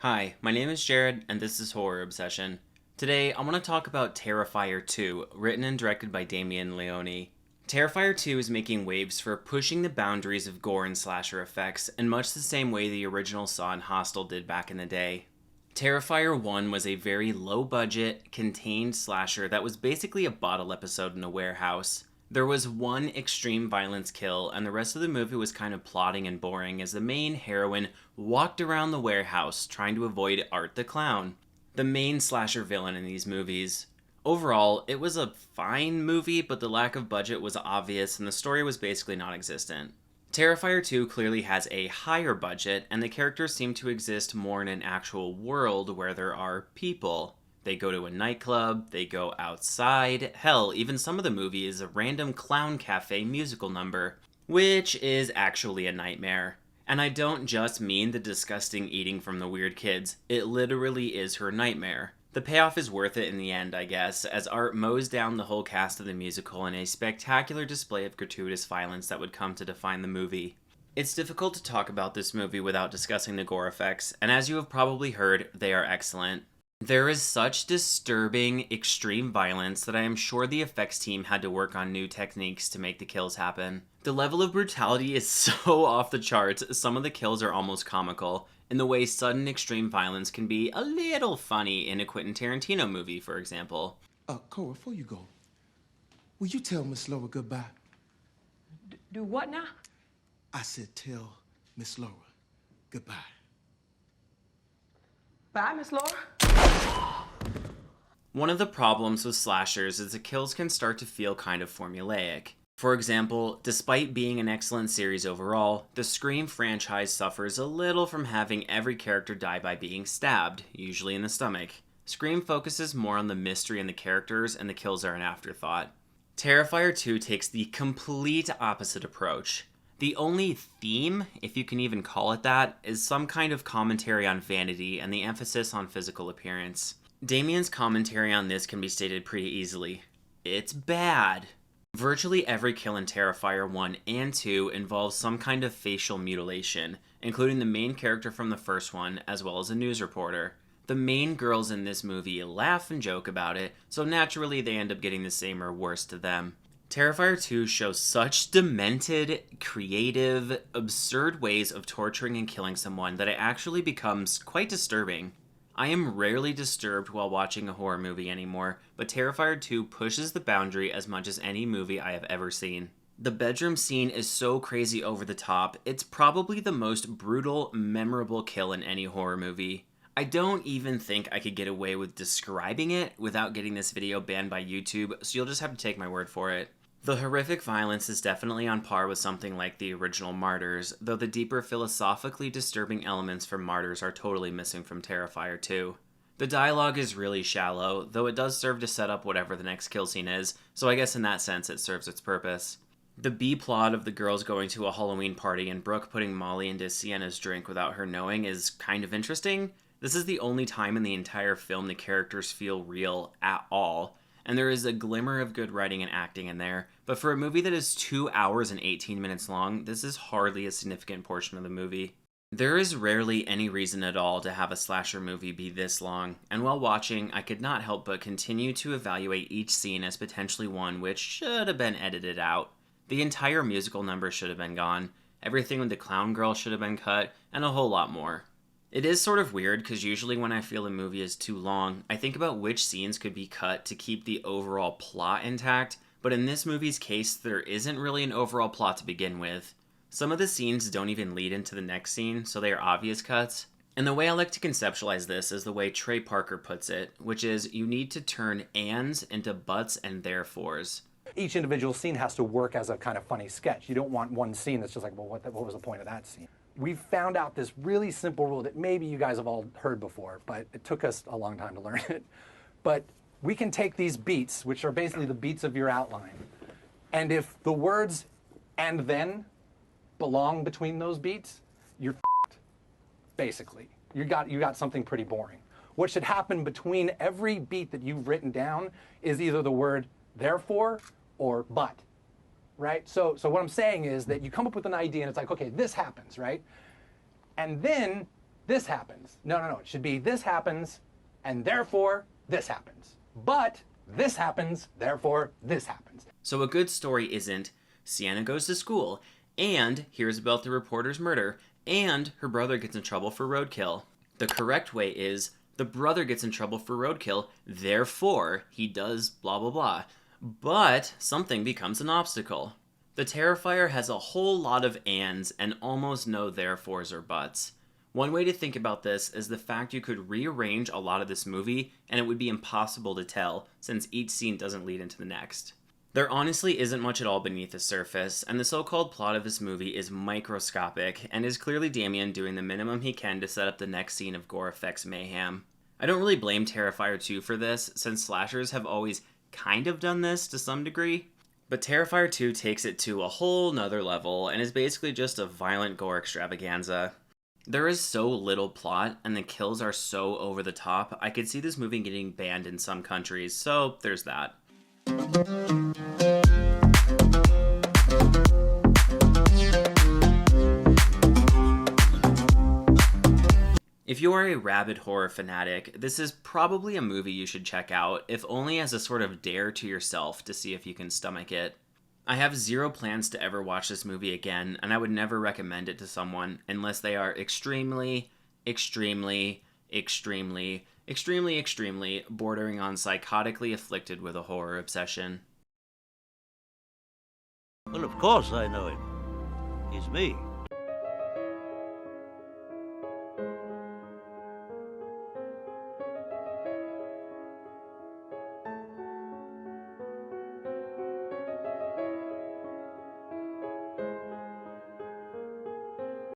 Hi, my name is Jared, and this is Horror Obsession. Today, I want to talk about Terrifier 2, written and directed by Damien Leone. Terrifier 2 is making waves for pushing the boundaries of gore and slasher effects in much the same way the original Saw and Hostel did back in the day. Terrifier 1 was a very low budget, contained slasher that was basically a bottle episode in a warehouse. There was one extreme violence kill, and the rest of the movie was kind of plotting and boring as the main heroine walked around the warehouse trying to avoid Art the Clown, the main slasher villain in these movies. Overall, it was a fine movie, but the lack of budget was obvious and the story was basically non existent. Terrifier 2 clearly has a higher budget, and the characters seem to exist more in an actual world where there are people. They go to a nightclub, they go outside, hell, even some of the movie is a random clown cafe musical number, which is actually a nightmare. And I don't just mean the disgusting eating from the weird kids, it literally is her nightmare. The payoff is worth it in the end, I guess, as Art mows down the whole cast of the musical in a spectacular display of gratuitous violence that would come to define the movie. It's difficult to talk about this movie without discussing the gore effects, and as you have probably heard, they are excellent. There is such disturbing, extreme violence that I am sure the effects team had to work on new techniques to make the kills happen. The level of brutality is so off the charts, some of the kills are almost comical, in the way sudden extreme violence can be a little funny in a Quentin Tarantino movie, for example. Cole, before you go, will you tell Miss Laura goodbye? Do what now? I said tell Miss Laura goodbye. Bye, Miss Laura. One of the problems with slashers is the kills can start to feel kind of formulaic. For example, despite being an excellent series overall, the Scream franchise suffers a little from having every character die by being stabbed, usually in the stomach. Scream focuses more on the mystery and the characters, and the kills are an afterthought. Terrifier 2 takes the complete opposite approach. The only theme, if you can even call it that, is some kind of commentary on vanity and the emphasis on physical appearance. Damien's commentary on this can be stated pretty easily. It's bad. Virtually every kill in Terrifier 1 and 2 involves some kind of facial mutilation, including the main character from the first one, as well as a news reporter. The main girls in this movie laugh and joke about it, so naturally they end up getting the same or worse to them. Terrifier 2 shows such demented, creative, absurd ways of torturing and killing someone that it actually becomes quite disturbing. I am rarely disturbed while watching a horror movie anymore, but Terrifier 2 pushes the boundary as much as any movie I have ever seen. The bedroom scene is so crazy over the top, it's probably the most brutal, memorable kill in any horror movie. I don't even think I could get away with describing it without getting this video banned by YouTube, so you'll just have to take my word for it. The horrific violence is definitely on par with something like the original Martyrs, though the deeper philosophically disturbing elements from Martyrs are totally missing from Terrifier 2. The dialogue is really shallow, though it does serve to set up whatever the next kill scene is, so I guess in that sense it serves its purpose. The B-plot of the girls going to a Halloween party and Brooke putting Molly into Sienna's drink without her knowing is kind of interesting. This is the only time in the entire film the characters feel real at all, and there is a glimmer of good writing and acting in there, but for a movie that is 2 hours and 18 minutes long, this is hardly a significant portion of the movie. There is rarely any reason at all to have a slasher movie be this long, and while watching, I could not help but continue to evaluate each scene as potentially one which should have been edited out. The entire musical number should have been gone, everything with the clown girl should have been cut, and a whole lot more. It is sort of weird because usually when I feel a movie is too long, I think about which scenes could be cut to keep the overall plot intact, but in this movie's case, there isn't really an overall plot to begin with. Some of the scenes don't even lead into the next scene, so they are obvious cuts. And the way I like to conceptualize this is the way Trey Parker puts it, which is you need to turn ands into buts and therefores. Each individual scene has to work as a kind of funny sketch. You don't want one scene that's just like, well, what was the point of that scene? We found out this really simple rule that maybe you guys have all heard before, but it took us a long time to learn it. But we can take these beats, which are basically the beats of your outline, and if the words "and then" belong between those beats, you're f***ed, basically. You got something pretty boring. What should happen between every beat that you've written down is either the word therefore or but. Right? So what I'm saying is that you come up with an idea and it's like, okay, this happens, right? And then this happens. No, no, no. It should be this happens, and therefore this happens. But this happens, therefore this happens. So a good story isn't Sienna goes to school, and hears about the reporter's murder, and her brother gets in trouble for roadkill. The correct way is the brother gets in trouble for roadkill, therefore he does blah blah blah. But something becomes an obstacle. The Terrifier has a whole lot of ands and almost no therefores or buts. One way to think about this is the fact you could rearrange a lot of this movie and it would be impossible to tell, since each scene doesn't lead into the next. There honestly isn't much at all beneath the surface, and the so-called plot of this movie is microscopic, and is clearly Damien doing the minimum he can to set up the next scene of Gore Effects mayhem. I don't really blame Terrifier 2 for this, since slashers have always kind of done this to some degree. But Terrifier 2 takes it to a whole nother level, and is basically just a violent gore extravaganza. There is so little plot, and the kills are so over the top, I could see this movie getting banned in some countries, so there's that. If you are a rabid horror fanatic, this is probably a movie you should check out, if only as a sort of dare to yourself to see if you can stomach it. I have zero plans to ever watch this movie again, and I would never recommend it to someone unless they are extremely, extremely, extremely, extremely, extremely bordering on psychotically afflicted with a horror obsession. Well, of course I know him. He's me.